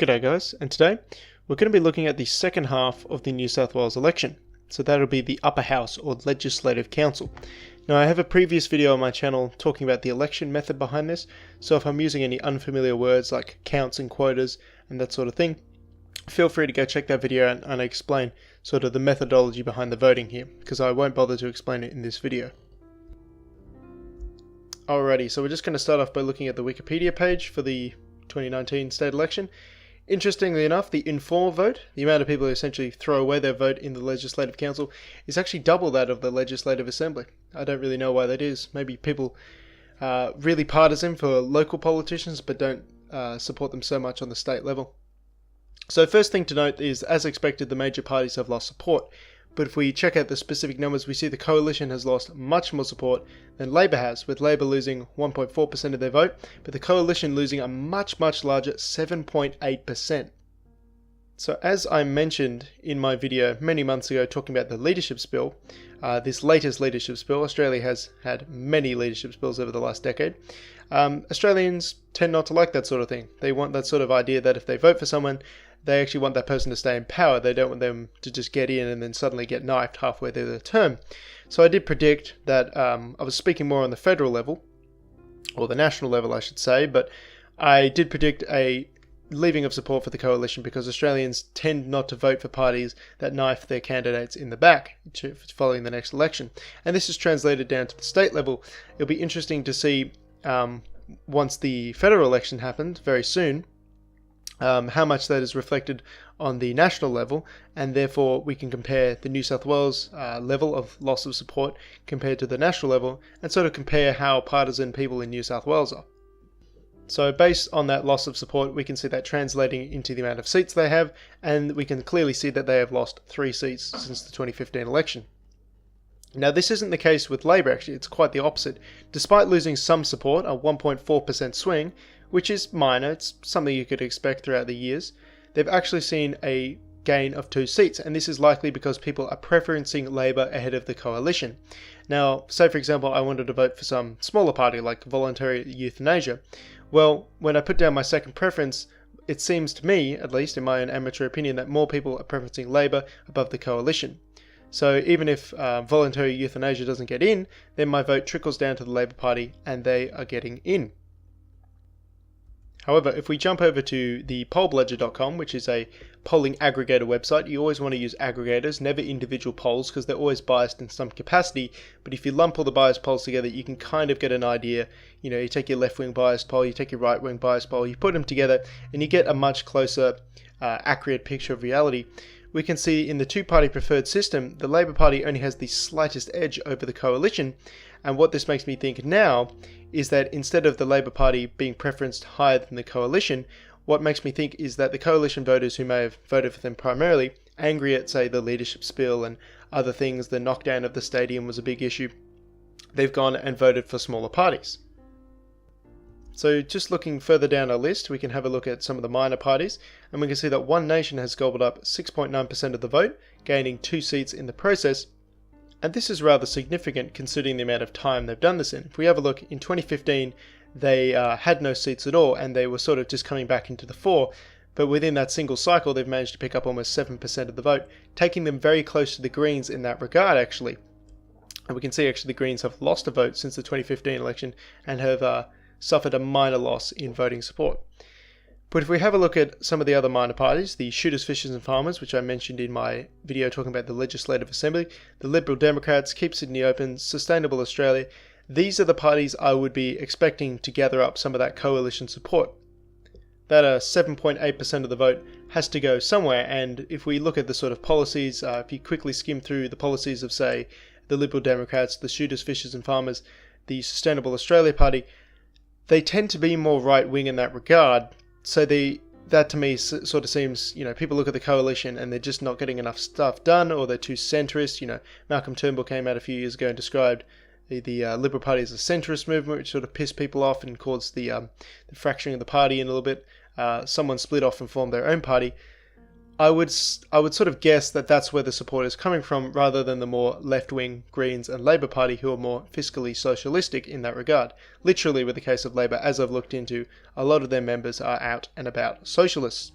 G'day guys, and today we're going to be looking at the second half of the New South Wales election. So that'll be the Upper House or Legislative Council. Now I have a previous video on my channel talking about the election method behind this, so if I'm using any unfamiliar words like counts and quotas and that sort of thing, feel free to go check that video out and I explain sort of the methodology behind the voting here, because I won't bother to explain it in this video. Alrighty, so we're just going to start off by looking at the Wikipedia page for the 2019 state election. Interestingly enough, the informal vote, the amount of people who essentially throw away their vote in the Legislative Council, is actually double that of the Legislative Assembly. I don't really know why that is. Maybe people are really partisan for local politicians but don't support them so much on the state level. So first thing to note is, as expected, the major parties have lost support. But if we check out the specific numbers, we see the Coalition has lost much more support than Labor has, with Labor losing 1.4% of their vote, but the Coalition losing a much larger 7.8%. So as I mentioned in my video many months ago talking about the leadership spill, this latest leadership spill, Australia has had many leadership spills over the last decade. Australians tend not to like that sort of thing. They want that sort of idea that if they vote for someone, they actually want that person to stay in power. They don't want them to just get in and then suddenly get knifed halfway through their term. So I did predict that I was speaking more on the federal level, or the national level I should say, but I did predict a leaving of support for the Coalition because Australians tend not to vote for parties that knife their candidates in the back following the next election. And this is translated down to the state level. It'll be interesting to see once the federal election happens very soon, how much that is reflected on the national level, and therefore we can compare the New South Wales level of loss of support compared to the national level and sort of compare how partisan people in New South Wales are. So based on that loss of support, we can see that translating into the amount of seats they have, and we can clearly see that they have lost 3 seats since the 2015 election. Now this isn't the case with Labor actually, it's quite the opposite. Despite losing some support, a 1.4% swing, which is minor, it's something you could expect throughout the years, they've actually seen a gain of 2 seats, and this is likely because people are preferencing Labor ahead of the Coalition. Now, say for example I wanted to vote for some smaller party like voluntary euthanasia. Well, when I put down my second preference, it seems to me, at least in my own amateur opinion, that more people are preferencing Labor above the Coalition. So even if voluntary euthanasia doesn't get in, then my vote trickles down to the Labor Party and they are getting in. However, if we jump over to the pollbledger.com, which is a polling aggregator website, you always want to use aggregators, never individual polls, because they're always biased in some capacity. But if you lump all the biased polls together, you can kind of get an idea. You know, you take your left-wing biased poll, you take your right-wing biased poll, you put them together, and you get a much closer, accurate picture of reality. We can see in the two-party preferred system, the Labor Party only has the slightest edge over the Coalition, and what this makes me think now is that instead of the Labor Party being preferenced higher than the Coalition, what makes me think is that the Coalition voters who may have voted for them primarily, angry at, say, the leadership spill and other things, the knockdown of the stadium was a big issue, they've gone and voted for smaller parties. So just looking further down our list, we can have a look at some of the minor parties, and we can see that One Nation has gobbled up 6.9% of the vote, gaining 2 seats in the process. And this is rather significant considering the amount of time they've done this in. If we have a look, in 2015 they had no seats at all and they were sort of just coming back into the fore, but within that single cycle they've managed to pick up almost 7% of the vote, taking them very close to the Greens in that regard actually. And we can see actually the Greens have lost a vote since the 2015 election and have suffered a minor loss in voting support. But if we have a look at some of the other minor parties, the Shooters, Fishers and Farmers, which I mentioned in my video talking about the Legislative Assembly, the Liberal Democrats, Keep Sydney Open, Sustainable Australia, these are the parties I would be expecting to gather up some of that Coalition support. That 7.8% of the vote has to go somewhere, and if we look at the sort of policies, if you quickly skim through the policies of, say, the Liberal Democrats, the Shooters, Fishers and Farmers, the Sustainable Australia Party, they tend to be more right-wing in that regard. So that to me sort of seems, you know, people look at the Coalition and they're just not getting enough stuff done, or they're too centrist. You know, Malcolm Turnbull came out a few years ago and described the Liberal Party as a centrist movement, which sort of pissed people off and caused the fracturing of the party in a little bit. Someone split off and formed their own party. I would sort of guess that that's where the support is coming from, rather than the more left-wing Greens and Labour Party, who are more fiscally socialistic in that regard. Literally, with the case of Labour, as I've looked into, a lot of their members are out and about socialists.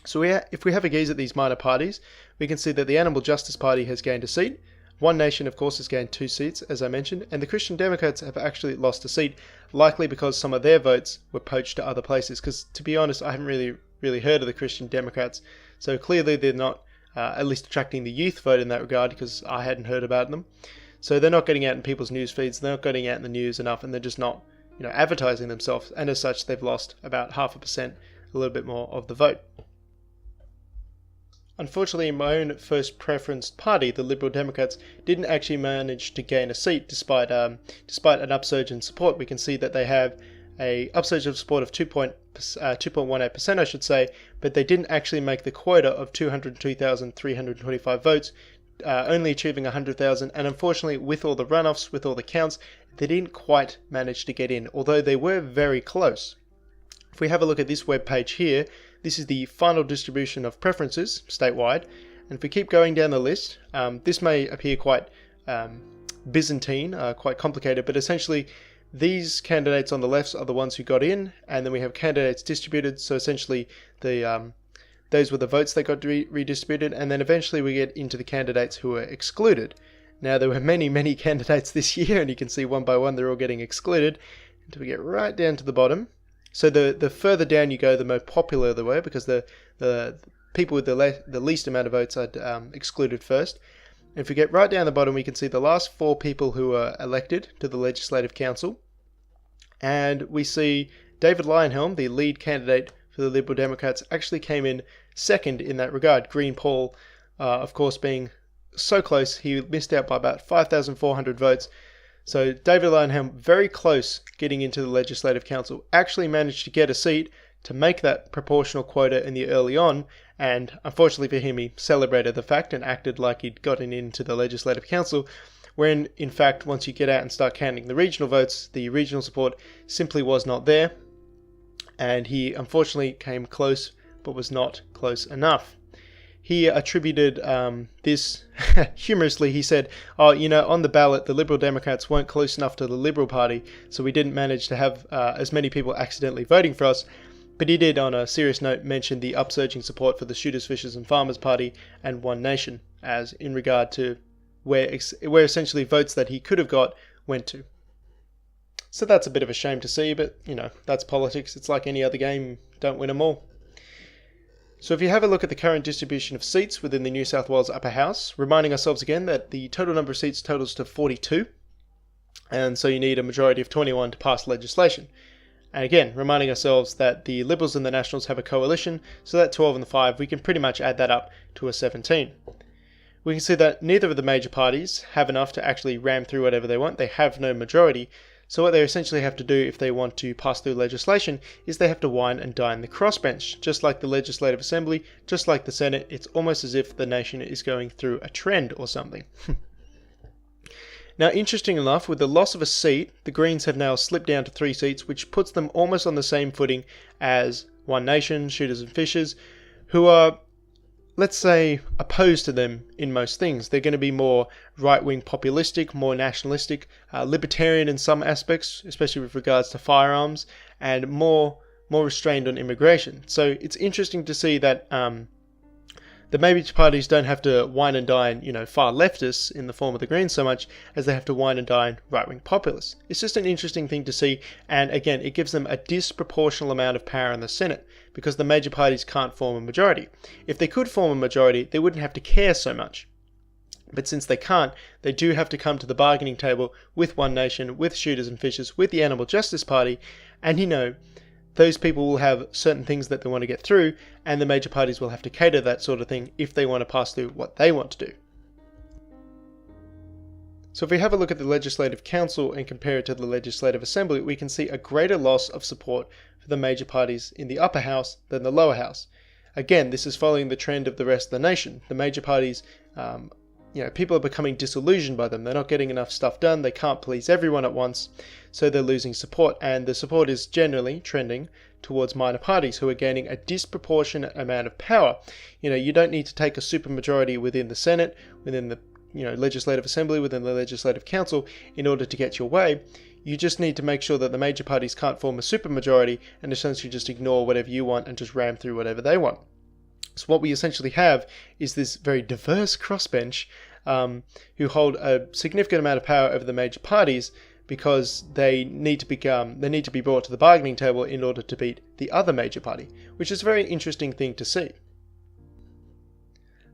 So if we have a gaze at these minor parties, we can see that the Animal Justice Party has gained a seat. One Nation, of course, has gained 2 seats, as I mentioned, and the Christian Democrats have actually lost a seat, likely because some of their votes were poached to other places. Because, to be honest, I haven't really heard of the Christian Democrats, so clearly they're not at least attracting the youth vote in that regard, because I hadn't heard about them. So they're not getting out in people's news feeds, they're not getting out in the news enough, and they're just not, advertising themselves, and as such they've lost about 0.5%, a little bit more of the vote. Unfortunately, my own first preference party, the Liberal Democrats, didn't actually manage to gain a seat despite an upsurge in support. We can see that they have a upsurge of support of 2.18%, I should say, but they didn't actually make the quota of 202,325 votes, only achieving 100,000, and unfortunately, with all the runoffs, with all the counts, they didn't quite manage to get in, although they were very close. If we have a look at this web page here, this is the final distribution of preferences statewide, and if we keep going down the list, this may appear quite Byzantine, quite complicated, but essentially these candidates on the left are the ones who got in, and then we have candidates distributed, so essentially those were the votes that got redistributed, and then eventually we get into the candidates who were excluded. Now there were many candidates this year, and you can see one by one they're all getting excluded, until we get right down to the bottom. So the further down you go, the more popular they were, because the people with the least amount of votes are excluded first. And if we get right down the bottom, we can see the last 4 people who were elected to the Legislative Council. And we see David Leyonhjelm, the lead candidate for the Liberal Democrats, actually came in second in that regard. Green Paul, of course, being so close, he missed out by about 5,400 votes. So David Leyonhjelm, very close getting into the Legislative Council, actually managed to get a seat to make that proportional quota in the early on, and unfortunately for him, he celebrated the fact and acted like he'd gotten into the Legislative Council, when in fact, once you get out and start counting the regional votes, the regional support simply was not there, and he unfortunately came close, but was not close enough. He attributed this, humorously, he said, on the ballot, the Liberal Democrats weren't close enough to the Liberal Party, so we didn't manage to have as many people accidentally voting for us. But he did, on a serious note, mention the upsurging support for the Shooters, Fishers and Farmers Party and One Nation, as in regard to where essentially votes that he could have got went to. So that's a bit of a shame to see, but, that's politics. It's like any other game, don't win them all. So if you have a look at the current distribution of seats within the New South Wales Upper House, reminding ourselves again that the total number of seats totals to 42, and so you need a majority of 21 to pass legislation. And again, reminding ourselves that the Liberals and the Nationals have a coalition, so that 12 and the 5, we can pretty much add that up to a 17. We can see that neither of the major parties have enough to actually ram through whatever they want. They have no majority. So what they essentially have to do if they want to pass through legislation is they have to wine and dine the crossbench. Just like the Legislative Assembly, just like the Senate, it's almost as if the nation is going through a trend or something. Now, interesting enough, with the loss of a seat, the Greens have now slipped down to 3 seats, which puts them almost on the same footing as One Nation, Shooters and Fishers, who are, let's say, opposed to them in most things. They're going to be more right-wing populistic, more nationalistic, libertarian in some aspects, especially with regards to firearms, and more restrained on immigration. So it's interesting to see that the major parties don't have to wine and dine, far leftists in the form of the Greens so much as they have to wine and dine right-wing populists. It's just an interesting thing to see, and again, it gives them a disproportional amount of power in the Senate, because the major parties can't form a majority. If they could form a majority, they wouldn't have to care so much. But since they can't, they do have to come to the bargaining table with One Nation, with Shooters and Fishers, with the Animal Justice Party, and those people will have certain things that they want to get through, and the major parties will have to cater that sort of thing if they want to pass through what they want to do. So if we have a look at the Legislative Council and compare it to the Legislative Assembly, we can see a greater loss of support for the major parties in the upper house than the lower house. Again, this is following the trend of the rest of the nation. The major parties people are becoming disillusioned by them. They're not getting enough stuff done. They can't please everyone at once, so they're losing support. And the support is generally trending towards minor parties who are gaining a disproportionate amount of power. You don't need to take a supermajority within the Senate, within the Legislative Assembly, within the Legislative Council in order to get your way. You just need to make sure that the major parties can't form a supermajority and essentially just ignore whatever you want and just ram through whatever they want. So what we essentially have is this very diverse crossbench who hold a significant amount of power over the major parties because they need to be brought to the bargaining table in order to beat the other major party, which is a very interesting thing to see.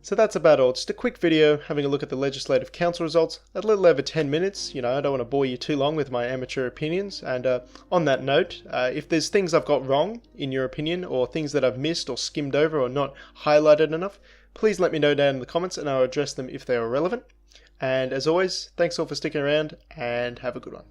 So that's about all. Just a quick video having a look at the Legislative Council results. A little over 10 minutes. I don't want to bore you too long with my amateur opinions. And on that note, if there's things I've got wrong in your opinion, or things that I've missed or skimmed over or not highlighted enough, please let me know down in the comments and I'll address them if they are relevant. And as always, thanks all for sticking around and have a good one.